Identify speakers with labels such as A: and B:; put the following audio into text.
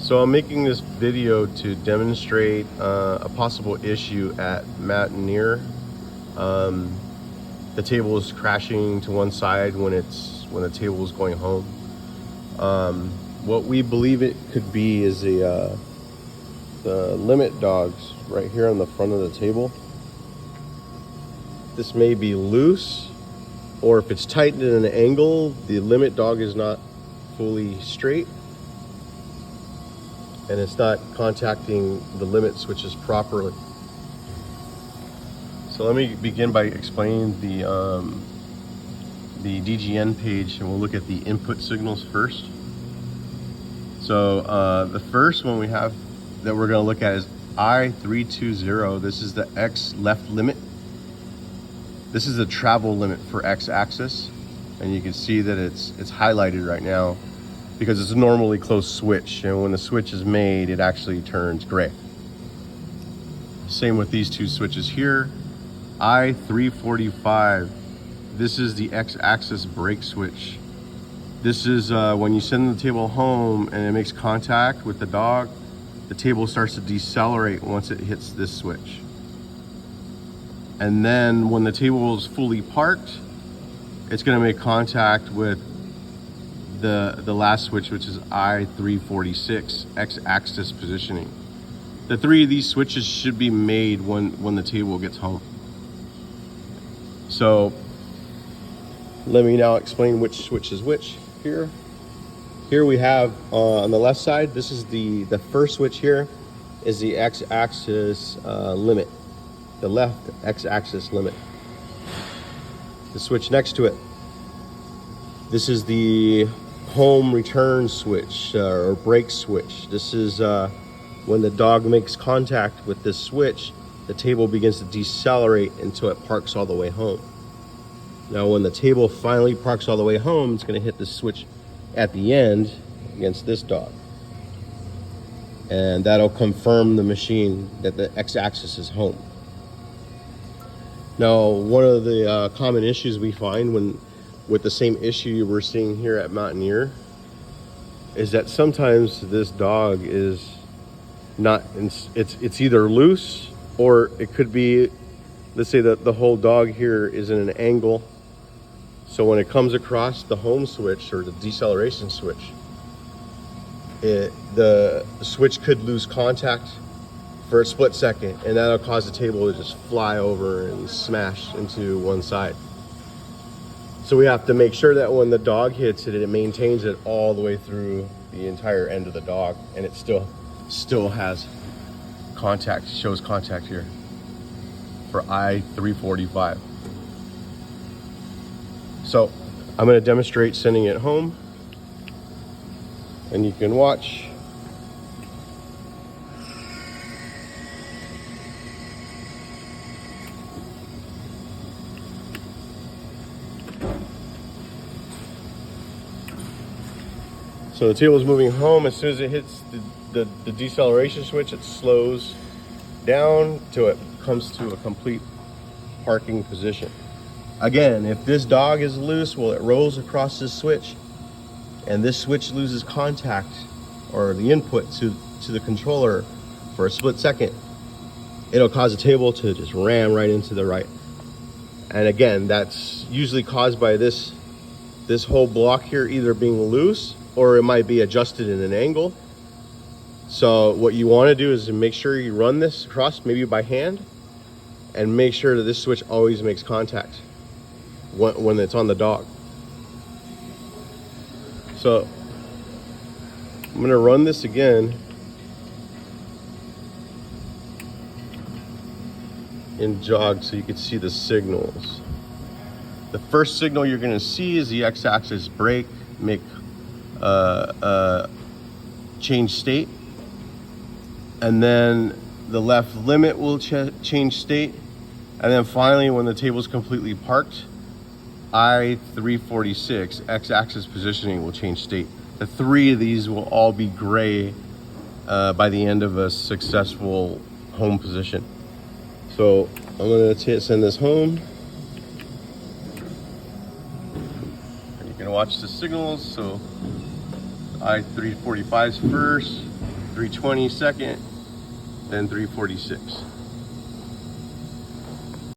A: So I'm making this video to demonstrate a possible issue at Mountaineer. The table is crashing to one side when the table is going home. What we believe it could be is the limit dogs right here on the front of the table. This may be loose, or if it's tightened at an angle, the limit dog is not fully straight and it's not contacting the limit switches properly. So let me begin by explaining the DGN page, and we'll look at the input signals first. So the first one we have that we're going to look at is I320. This is the X left limit. This is the travel limit for X axis, and you can see that it's highlighted right now because it's a normally closed switch, and when the switch is made it actually turns gray. Same with these two switches here. I345, this is the X axis brake switch. This is when you send the table home and it makes contact with the dog, the table starts to decelerate once it hits this switch. And then when the table is fully parked, it's going to make contact with the last switch, which is I346, X-axis positioning. The three of these switches should be made when the table gets home. So let me now explain which switch is which here. Here we have on the left side, this is the first switch here is the X-axis limit. The left X-axis limit. The switch next to it, this is the home return switch or brake switch. This is when the dog makes contact with this switch, the table begins to decelerate until it parks all the way home. Now when the table finally parks all the way home, it's going to hit the switch at the end against this dog, and that'll confirm the machine that the X-axis is home. Now, one of the common issues we find with the same issue we're seeing here at Mountaineer is that sometimes this dog is not, it's either loose, or it could be, let's say that the whole dog here is in an angle. So when it comes across the home switch or the deceleration switch, the switch could lose contact for a split second, and that'll cause the table to just fly over and smash into one side. So we have to make sure that when the dog hits it, it maintains it all the way through the entire end of the dog, and it still has contact, shows contact here for I345. So I'm going to demonstrate sending it home, and you can watch. So the table is moving home. As soon as it hits the deceleration switch, it slows down till it comes to a complete parking position. Again, if this dog is loose, well, it rolls across this switch, and this switch loses contact or the input to the controller for a split second, it'll cause the table to just ram right into the right. And again, that's usually caused by this whole block here either being loose, or it might be adjusted in an angle. So what you want to do is make sure you run this across, maybe by hand, and make sure that this switch always makes contact when it's on the dog. So I'm going to run this again in jog so you can see the signals. The first signal you're going to see is the X-axis brake make change state, and then the left limit will change state, and then finally when the table is completely parked, I346 X-axis positioning will change state. The three of these will all be gray by the end of a successful home position. So I'm going to send this home. You can watch the signals. So I345's first, 320 second, then 346.